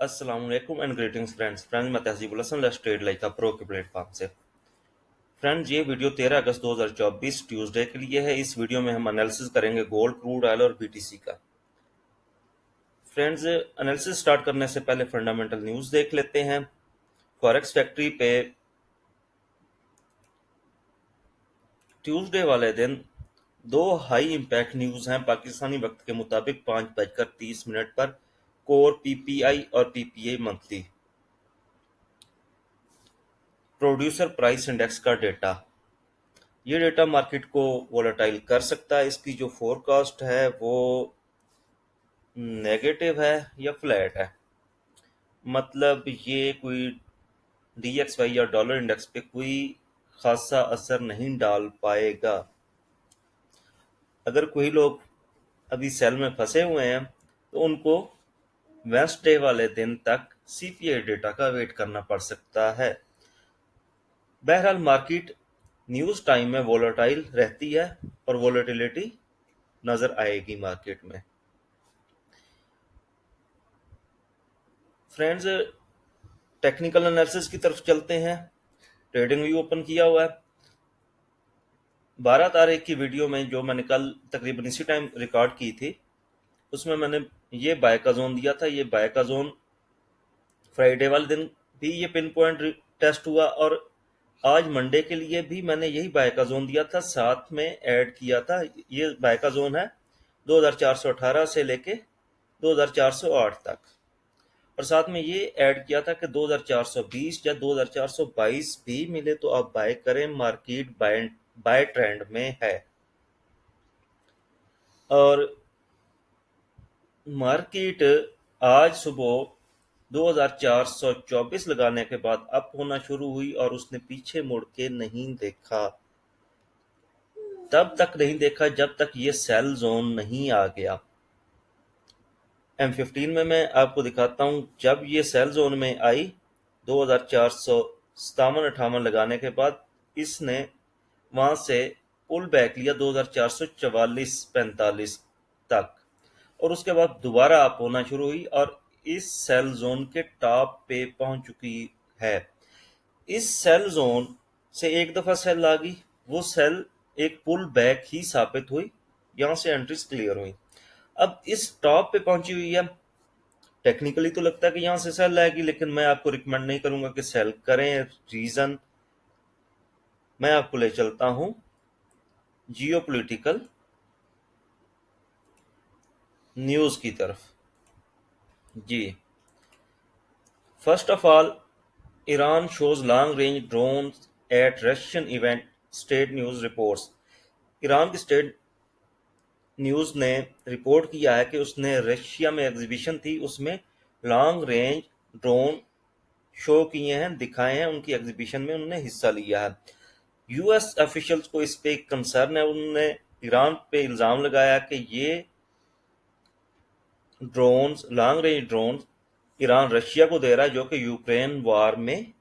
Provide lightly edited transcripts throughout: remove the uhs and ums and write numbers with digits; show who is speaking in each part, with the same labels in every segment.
Speaker 1: अस्सलाम वालेकुम and greetings friends मैं Tahzibul Hasan let's trade like pro के प्लेटफॉर्म से। फ्रेंड्स, ये वीडियो 13 अगस्त 2024 ट्यूसडे के लिए है। इस वीडियो में हम एनालिसिस करेंगे गोल्ड, क्रूड ऑयल और बीटीसी का। फ्रेंड्स, एनालिसिस स्टार्ट करने से पहले फंडामेंटल न्यूज़ देख लेते हैं। फॉरेक्स फैक्ट्री पे ट्यूसडे वाले दिन दो हाई इम्पैक्ट न्यूज़ हैं। पाकिस्तानी वक्त के मुताबिक 5:30 पर कोर पीपीआई और PPA monthly producer price index का डेटा। ये डेटा मार्केट को वोलेटाइल कर सकता है। इसकी जो फोरकास्ट है वो नेगेटिव है या फ्लैट है, मतलब ये कोई DXY या डॉलर इंडेक्स पे कोई खासा असर नहीं डाल पाएगा। अगर कोई लोग अभी सेल में फंसे हुए हैं तो उनको वेंसडे वाले दिन तक CPI डेटा का वेट करना पड़ सकता है। बहरहाल मार्केट न्यूज़ टाइम में वोलेटाइल रहती है और वोलेटिलिटी नज़र आएगी मार्केट में। फ्रेंड्स, टेक्निकल एनालिसिस की तरफ चलते हैं। ट्रेडिंग व्यू ओपन किया हुआ है। 12 तारीख की वीडियो में जो मैंने कल तकरीबन इसी टाइम रिकॉर्ड की थी, उसमें मैंने ये बाय का जोन दिया था। ये बाय का जोन फ्राइडे वाले दिन भी ये पिन पॉइंट टेस्ट हुआ और आज मंडे के लिए भी मैंने यही बाय का जोन दिया था, साथ में ऐड किया था। ये बाय का जोन है 2418 से लेके 2408 तक, और साथ में ये ऐड किया था कि 2420 या 2422 भी मिले तो आप बाय करें, मार्केट बाय ट्रेंड में है। और मार्केट आज सुबह 2424 लगाने के बाद अप होना शुरू हुई और उसने पीछे मुड़ के नहीं देखा। तब तक नहीं देखा जब तक ये सेल जोन नहीं आ गया। M15 में मैं आपको दिखाता हूं, जब ये सेल जोन में आई 2457-58 लगाने के बाद इसने वहां से पुल बैक लिया 2444-45 तक, और उसके बाद दोबारा अप होना शुरू हुई और इस सेल जोन के टॉप पे पहुंच चुकी है। इस सेल जोन से एक दफा सेल आ गई, वो सेल एक पुल बैक ही साबित हुई, यहां से एंट्रीज क्लियर हुई। अब इस टॉप पे पहुंची हुई है। टेक्निकली तो लगता है कि यहां से सेल आएगी, लेकिन मैं आपको रिकमेंड नहीं करूंगा कि सेल करें। रीजन मैं आपको ले चलता हूं जियोपॉलिटिकल न्यूज की तरफ। जी, first of all, Iran shows long range drones at Russian event, state news reports. Iran की स्टेट न्यूज ने रिपोर्ट किया है कि उसने रशिया में एग्जीबिशन थी, उसमें लॉन्ग रेंज ड्रोन शो किए हैं, दिखाए हैं। उनकी एग्जीबिशन में उन्होंने हिस्सा लिया है। यूएस ऑफिशियल्स को इस पे कंसर्न है। उन्होंने ईरान पे इल्जाम लगाया कि ये drones, long range drones, Iran Russia को दे रहा है, जो कि यूक्रेन वार में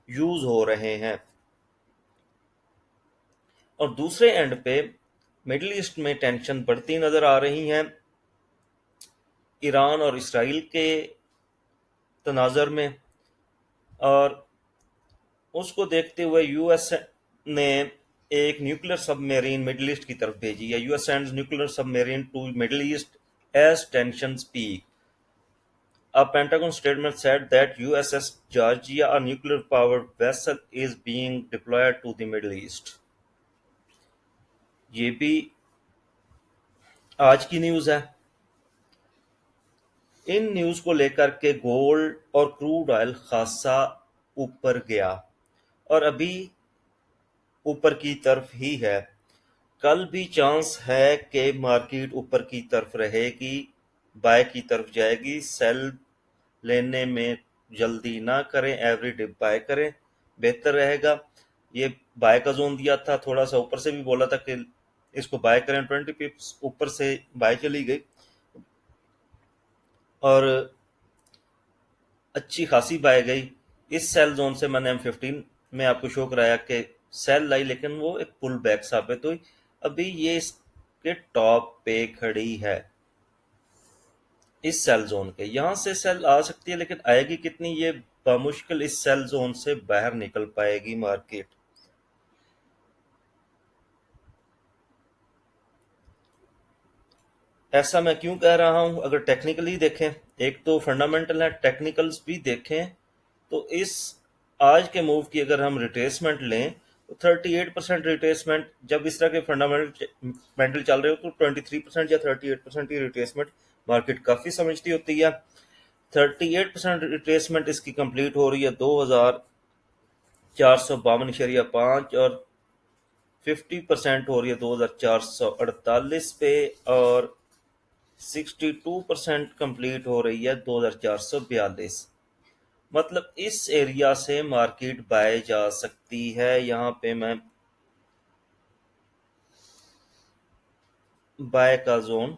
Speaker 1: यूज हो रहे हैं। और दूसरे एंड पे मिडिल ईस्ट में टेंशन बढ़ती नजर आ रही है ईरान और इसराइल के तनाजर में, और उसको देखते हुए यूएस ने एक न्यूक्लियर सबमरीन मिडिल ईस्ट की तरफ भेजी है। US sends nuclear submarine to Middle East as tensions peak. A Pentagon statement said that USS Georgia, a nuclear-powered vessel, is being deployed to the Middle East. ये भी आज की news है। In news को लेकर के गोल्ड और crude oil खासा ऊपर गया और अभी ऊपर की तरफ ही है। कल भी चांस है कि मार्केट ऊपर की तरफ रहेगी, बाय की तरफ जाएगी। सेल लेने में जल्दी ना करें, एवरी डे बाय करें, बेहतर रहेगा। ये बाय का जोन दिया था, थोड़ा सा ऊपर से भी बोला था कि इसको बाय करें। 20 पिप्स ऊपर से बाय चली गई और अच्छी खासी बाय गई। इस सेल जोन से मैंने M15 में आपको शो कराया कि सेल लाई, लेकिन वो एक पुल बैक साबित हुई। अभी ये इसके टॉप पे खड़ी है। इस सेल जोन के, यहां से सेल आ सकती है लेकिन आएगी कितनी, ये बामुश्किल इस सेल जोन से बाहर निकल पाएगी मार्केट। ऐसा मैं क्यों कह रहा हूं, अगर टेक्निकली देखें, एक तो फंडामेंटल है, टेक्निकल्स भी देखें, तो इस आज के मूव की अगर हम रिट्रेसमेंट लें तो 38% रिट्रेसमेंट, जब इस तरह के फंडामेंटल चल रहे हो तो 23% या 38% की रिट्रेसमेंट मार्केट काफी समझती होती है। 38% रिट्रेसमेंट इसकी कंप्लीट हो रही है 2452.5 और 50% हो रही है 2448 पे, और 62% कंप्लीट हो रही है 2442। मतलब इस एरिया से मार्केट बाय जा सकती है। यहाँ पे मैं बाय का जोन,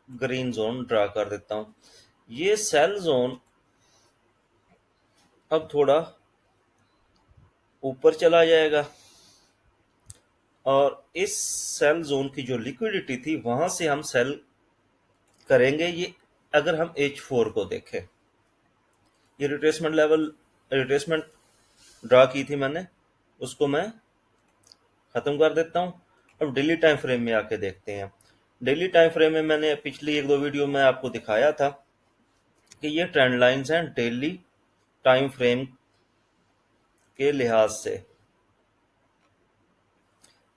Speaker 1: ग्रीन जोन ड्रा कर देता हूं। ये सेल जोन अब थोड़ा ऊपर चला जाएगा और इस सेल जोन की जो लिक्विडिटी थी वहां से हम सेल करेंगे। ये अगर हम H4 को देखें, ये रिट्रेसमेंट लेवल, रिट्रेसमेंट ड्रा की थी मैंने, उसको मैं खत्म कर देता हूं। अब डेली टाइम फ्रेम में आके देखते हैं। डेली टाइम फ्रेम में मैंने पिछली एक दो वीडियो में आपको दिखाया था कि ये ट्रेंड लाइंस हैं डेली टाइम फ्रेम के लिहाज से।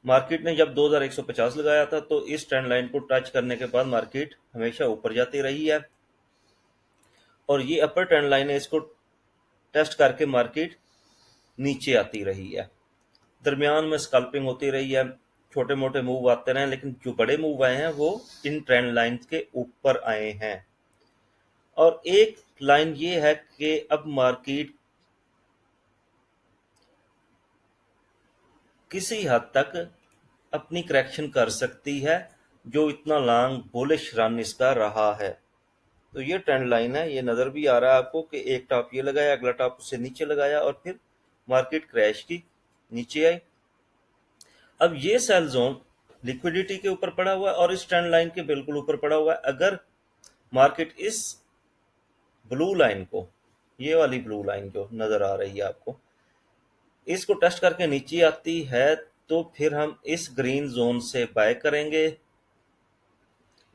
Speaker 1: मार्केट ने जब 2150 लगाया था तो इस ट्रेंड लाइन को टच करने के बाद मार्केट हमेशा ऊपर जाती रही है, और ये अपर ट्रेंड लाइन है, इसको टेस्ट करके मार्केट नीचे आती रही है। दरमियान में स्कल्पिंग होती रही है, छोटे मोटे मूव आते रहे, लेकिन जो बड़े मूव आए हैं वो इन ट्रेंड लाइंस के ऊपर आए हैं। और एक लाइन ये है कि अब मार्केट किसी हद तक अपनी करेक्शन कर सकती है, जो इतना लॉन्ग बुलिश रन इसका रहा है। तो ये ट्रेंड लाइन है, ये नजर भी आ रहा है आपको कि एक टॉप ये लगाया, अगला टॉप उससे नीचे लगाया और फिर मार्केट क्रैश की नीचे आई। अब ये सेल जोन लिक्विडिटी के ऊपर पड़ा हुआ है और इस ट्रेंड लाइन के बिल्कुल ऊपर पड़ा हुआ है। अगर मार्केट इस ब्लू लाइन को, ये वाली ब्लू लाइन जो नजर आ रही है आपको, इसको टेस्ट करके नीचे आती है तो फिर हम इस ग्रीन जोन से बाय करेंगे,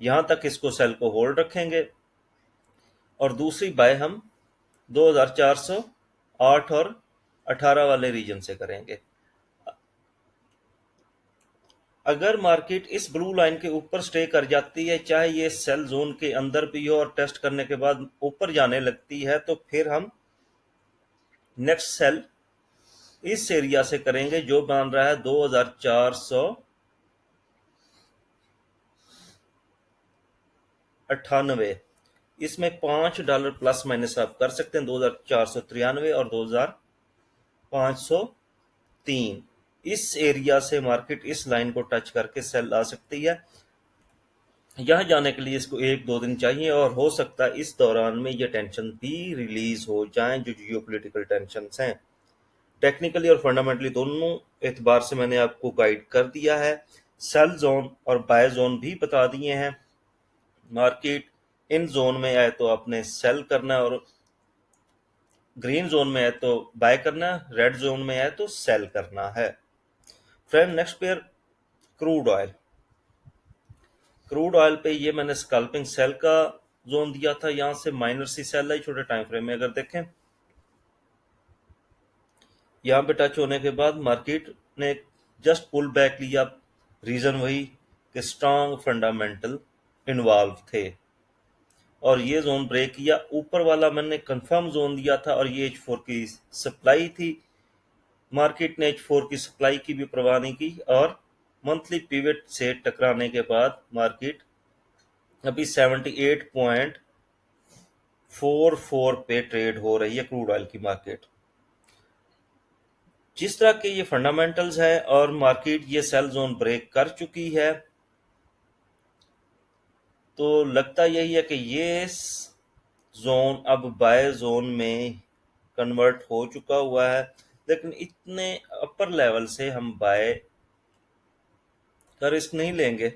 Speaker 1: यहां तक इसको सेल को होल्ड रखेंगे, और दूसरी बाय हम 2408 और 18 वाले रीजन से करेंगे। अगर मार्केट इस ब्लू लाइन के ऊपर स्टे कर जाती है, चाहे ये सेल जोन के अंदर भी हो, और टेस्ट करने के बाद ऊपर जाने लगती है, तो फिर हम नेक्स्ट सेल इस एरिया से करेंगे जो बन रहा है 2498। इसमें $5 प्लस माइनस आप कर सकते हैं, 2493 और 2503। इस एरिया से मार्केट इस लाइन को टच करके सेल आ सकती है। यहाँ जाने के लिए इसको एक दो दिन चाहिए, और हो सकता है इस दौरान में ये टेंशन भी रिलीज हो जाएं, जो जियोपॉलिटिकल टेंशंस हैं। टेक्निकली और फंडामेंटली दोनों एतबार से मैंने आपको गाइड कर दिया है, सेल जोन और बाय जोन भी बता दिए हैं। मार्केट इन जोन में आए तो आपने सेल करना, और ग्रीन जोन में आए तो बाय करना, रेड जोन में आए तो सेल करना है। Friend, next pair crude oil. Crude oil पे ये मैंने स्कल्पिंग सेल का जोन दिया था, यहां से माइनर सी सेल है छोटे टाइम फ्रेम में। अगर देखें, यहां पे टच होने के बाद मार्केट ने जस्ट पुल बैक लिया, रीजन वही कि स्ट्रांग फंडामेंटल इन्वॉल्व थे, और ये जोन ब्रेक किया। ऊपर वाला मैंने कंफर्म जोन दिया था, और ये H4 की सप्लाई थी। मार्केट ने H4 की सप्लाई की भी परवाह नहीं की, और मंथली पिवट से टकराने के बाद मार्केट अभी 78.44 पे ट्रेड हो रही है क्रूड ऑयल की मार्केट। जिस तरह के ये फंडामेंटल्स है और मार्केट ये सेल जोन ब्रेक कर चुकी है, तो लगता यही है कि ये जोन अब बाय जोन में कन्वर्ट हो चुका हुआ है। लेकिन इतने अपर लेवल से हम बाय का रिस्क नहीं लेंगे।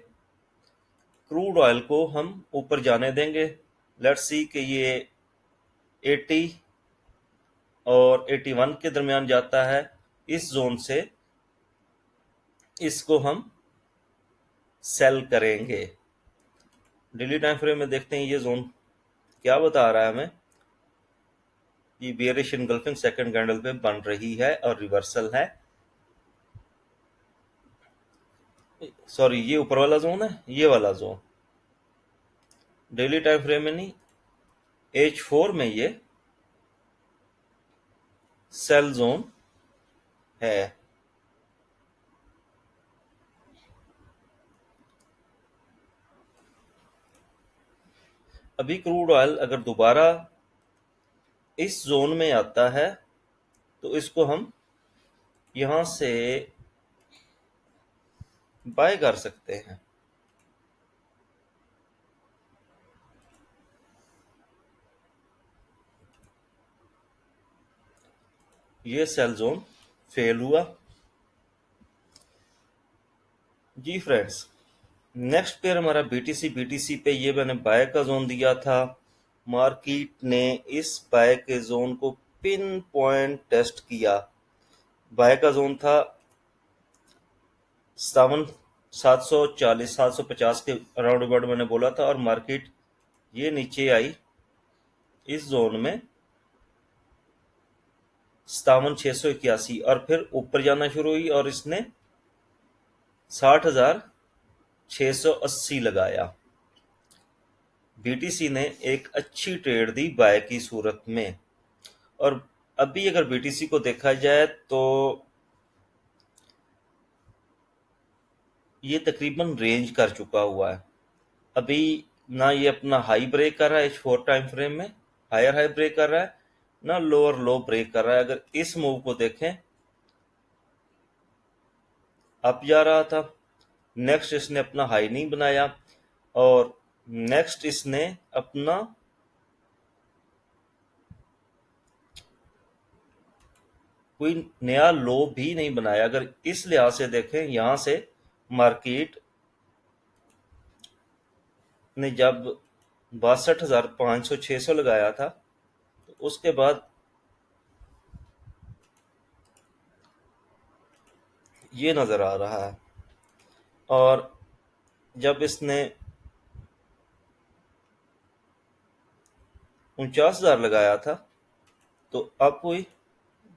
Speaker 1: क्रूड ऑयल को हम ऊपर जाने देंगे। लेट्स सी कि ये 80 और 81 के दरमियान जाता है। इस जोन से इसको हम सेल करेंगे। डेली टाइम फ्रेम में देखते हैं ये जोन क्या बता रहा है हमें। ये बेयरिश इनगल्फिंग सेकंड कैंडल पे बन रही है और रिवर्सल है। सॉरी, ये ऊपर वाला जोन है, ये वाला जोन डेली टाइम फ्रेम में नहीं, H4 में ये सेल जोन है। अभी क्रूड ऑयल अगर दोबारा इस जोन में आता है तो इसको हम यहां से बाय कर सकते हैं। ये सेल जोन फेल हुआ। जी फ्रेंड्स, नेक्स्ट पेयर हमारा बीटीसी पे ये मैंने बाय का जोन दिया था। मार्केट ने इस बाय के जोन को पिन पॉइंट टेस्ट किया। बाय का जोन था 740-750 के अराउंड अबाउट मैंने बोला था, और मार्केट ये नीचे आई इस जोन में 57,681 और फिर ऊपर जाना शुरू हुई और इसने 60,680 लगाया। बीटीसी ने एक अच्छी ट्रेड दी बाय की सूरत में। और अभी अगर बीटीसी को देखा जाए तो ये तकरीबन रेंज कर चुका हुआ है। अभी ना ये अपना हाई ब्रेक कर रहा है H4 टाइम फ्रेम में, हायर हाई ब्रेक कर रहा है, ना लोअर लो ब्रेक कर रहा है। अगर इस मूव को देखें, अप जा रहा था, नेक्स्ट इसने अपना हाई नहीं बनाया और नेक्स्ट इसने अपना कोई नया लो भी नहीं बनाया। अगर इस लिहाज से देखें, यहां से मार्केट ने जब 62,500-600 लगाया था तो उसके बाद ये नजर आ रहा है, और जब इसने 49,000 लगाया था तो अप हुई,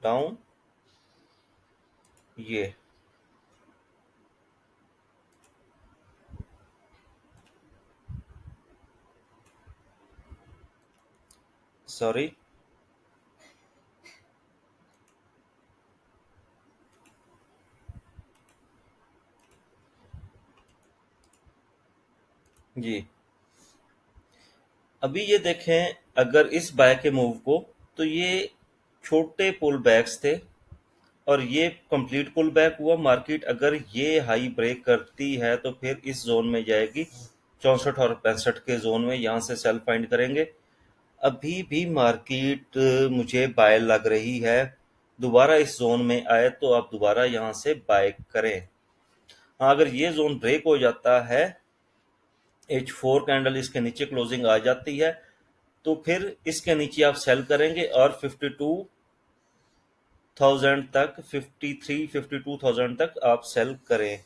Speaker 1: डाउन, ये सॉरी, जी अभी ये देखें, अगर इस बाय के मूव को, तो ये छोटे पुल बैक्स थे और ये कंप्लीट पुल बैक हुआ। मार्केट अगर ये हाई ब्रेक करती है तो फिर इस जोन में जाएगी 64 और 65 के जोन में, यहाँ से सेल फाइंड करेंगे। अभी भी मार्केट मुझे बाय लग रही है। दोबारा इस जोन में आए तो आप दोबारा यहाँ से बाय करें। हाँ, अगर ये जोन ब्रेक हो जाता है, H4 कैंडल इसके नीचे क्लोजिंग आ जाती है, तो फिर इसके नीचे आप सेल करेंगे और 52,000 तक, 52,000 तक आप सेल करें।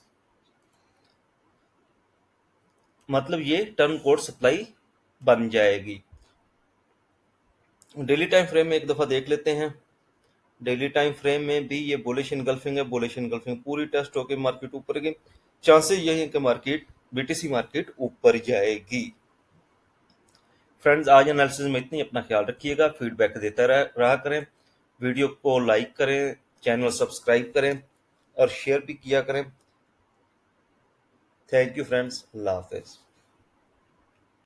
Speaker 1: मतलब ये टर्न कोड सप्लाई बन जाएगी। डेली टाइम फ्रेम में एक दफा देख लेते हैं। डेली टाइम फ्रेम में भी ये बुलिश इनगल्फिंग है। बुलिश इनगल्फिंग पूरी टेस्ट होकर मार्केट ऊपर गई। चांसेस यही है कि मार्केट, बीटीसी मार्केट ऊपर जाएगी। फ्रेंड्स, आज एनालिसिस में इतनी। अपना ख्याल रखिएगा, फीडबैक देता रहा करें, वीडियो को लाइक करें, चैनल सब्सक्राइब करें और शेयर भी किया करें। Thank you friends, Allah Hafiz.